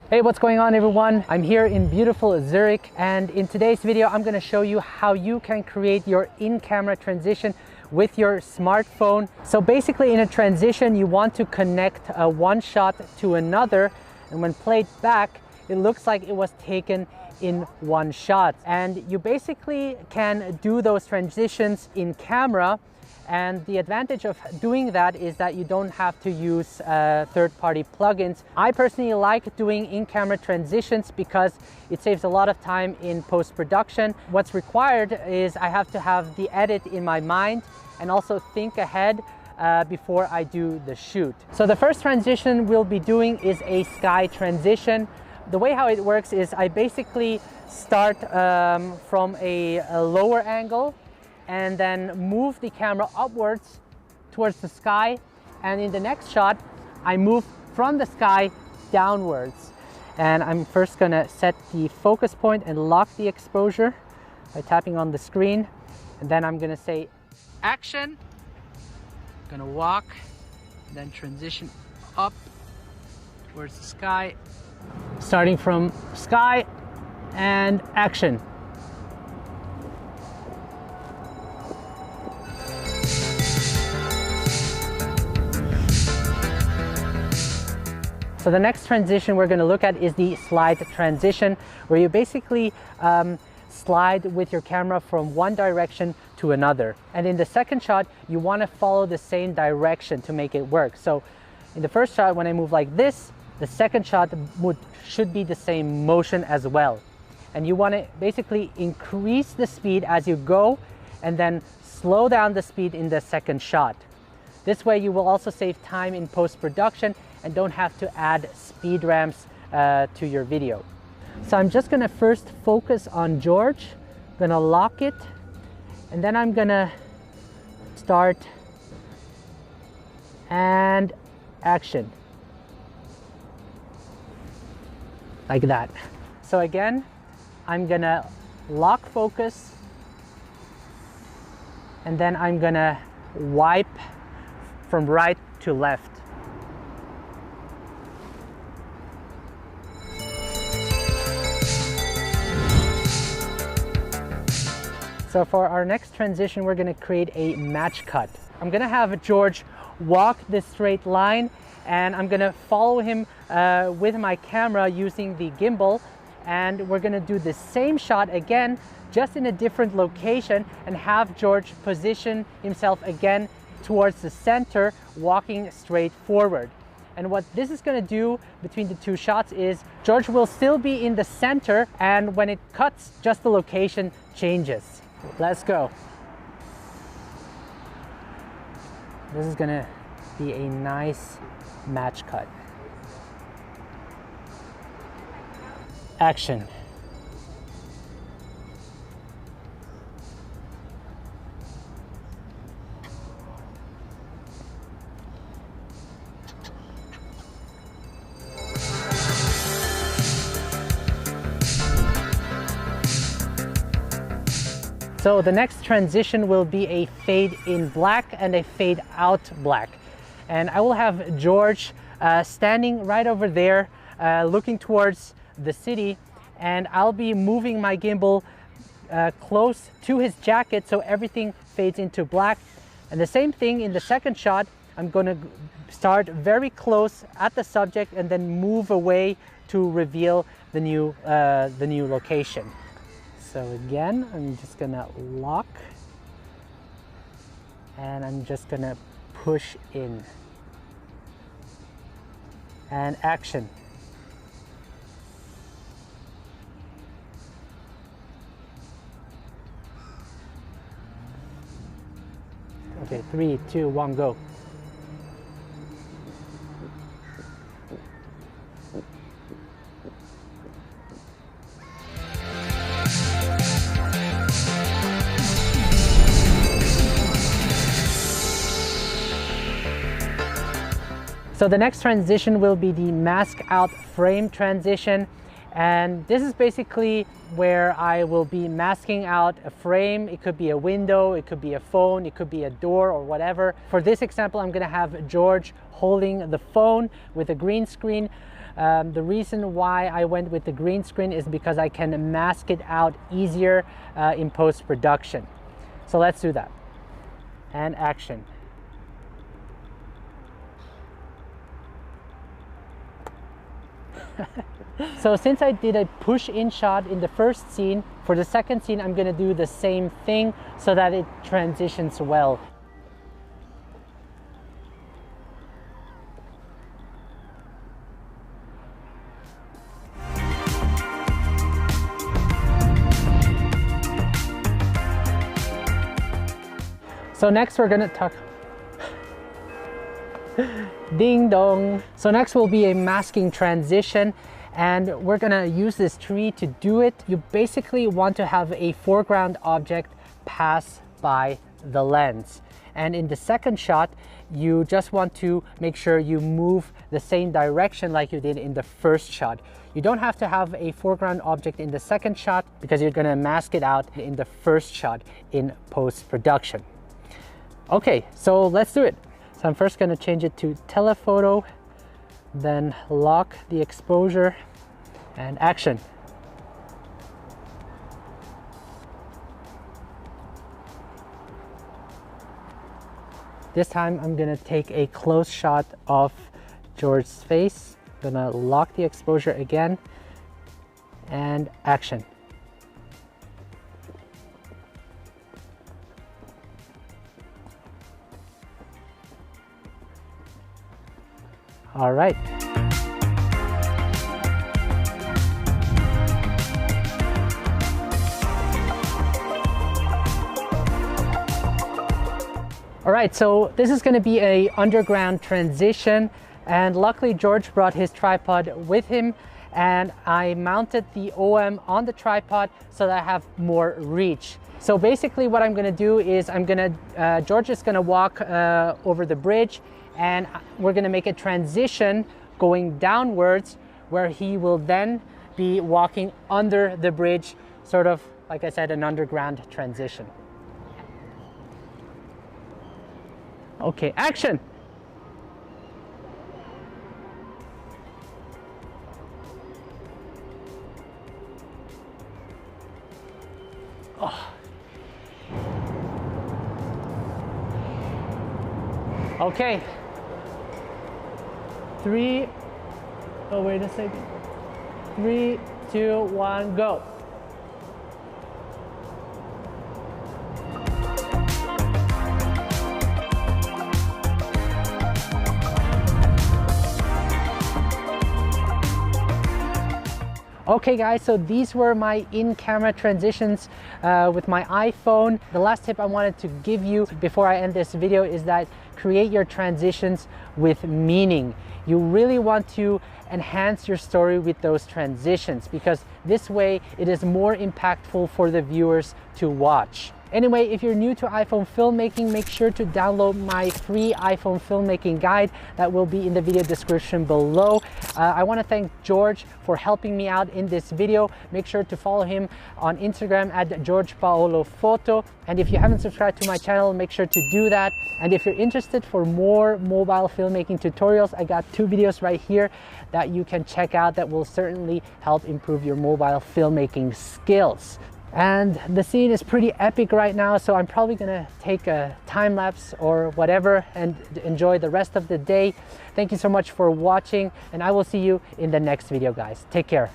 Hey, what's going on everyone? I'm here in beautiful Zurich, and in today's video I'm going to show you how you can create your in-camera transition with your smartphone. So basically in a transition you want to connect one shot to another, and when played back it looks like it was taken in one shot. And you basically can do those transitions in camera, and the advantage of doing that is that you don't have to use third-party plugins. I personally like doing in-camera transitions because it saves a lot of time in post-production. What's required is I have to have the edit in my mind and also think ahead before I do the shoot. So the first transition we'll be doing is a sky transition. The way how it works is I basically start from a lower angle and then move the camera upwards towards the sky, and in the next shot I move from the sky downwards. And I'm first gonna set the focus point and lock the exposure by tapping on the screen, and then I'm gonna say action. I'm gonna walk, then transition up towards the sky, starting from sky and action. So the next transition we're going to look at is the slide transition, where you basically slide with your camera from one direction to another. And in the second shot, you want to follow the same direction to make it work. So in the first shot, when I move like this, the second shot should be the same motion as well. And you want to basically increase the speed as you go and then slow down the speed in the second shot. This way you will also save time in post-production and don't have to add speed ramps to your video. So I'm just gonna first focus on George, gonna lock it, and then I'm gonna start and action. Like that. So again, I'm gonna lock focus, and then I'm gonna wipe from right to left. So for our next transition, we're going to create a match cut. I'm going to have George walk this straight line, and I'm going to follow him with my camera using the gimbal, and we're going to do the same shot again, just in a different location, and have George position himself again towards the center, walking straight forward. And what this is going to do between the two shots is George will still be in the center, and when it cuts, just the location changes. Let's go. This is gonna be a nice match cut. Action. So the next transition will be a fade in black and a fade out black. And I will have George standing right over there looking towards the city, and I'll be moving my gimbal close to his jacket so everything fades into black. And the same thing in the second shot, I'm going to start very close at the subject and then move away to reveal the new location. So again, I'm just gonna lock, and I'm just gonna push in, and action. Okay, 3, 2, 1, go. So the next transition will be the mask out frame transition. And this is basically where I will be masking out a frame. It could be a window, it could be a phone, it could be a door or whatever. For this example, I'm gonna have George holding the phone with a green screen. The reason why I went with the green screen is because I can mask it out easier in post-production. So let's do that. And action. So since I did a push-in shot in the first scene, for the second scene I'm going to do the same thing so that it transitions well. So next we're going to talk ding dong. So next will be a masking transition, and we're gonna use this tree to do it. You basically want to have a foreground object pass by the lens. And in the second shot, you just want to make sure you move the same direction like you did in the first shot. You don't have to have a foreground object in the second shot because you're gonna mask it out in the first shot in post-production. Okay, so let's do it. So I'm first going to change it to telephoto, then lock the exposure, and action. This time I'm going to take a close shot of George's face. I'm going to lock the exposure again, and action. All right. All right, so this is going to be a underground transition, and luckily George brought his tripod with him, and I mounted the OM on the tripod so that I have more reach. So basically what I'm going to do is George is going to walk over the bridge, and we're going to make a transition going downwards where he will then be walking under the bridge, sort of, like I said, an underground transition. Okay, action! Oh. Okay. Wait a second. 3, 2, 1, go. Okay guys, so these were my in-camera transitions with my iPhone. The last tip I wanted to give you before I end this video is that create your transitions with meaning. You really want to enhance your story with those transitions, because this way it is more impactful for the viewers to watch. Anyway, if you're new to iPhone filmmaking, make sure to download my free iPhone filmmaking guide that will be in the video description below. I want to thank George for helping me out in this video. Make sure to follow him on Instagram at GeorgePaoloPhoto. And if you haven't subscribed to my channel, make sure to do that. And if you're interested for more mobile filmmaking tutorials, I got 2 videos right here that you can check out that will certainly help improve your mobile filmmaking skills. And the scene is pretty epic right now, so I'm probably gonna take a time lapse or whatever and enjoy the rest of the day. Thank you so much for watching, and I will see you in the next video, guys. Take care.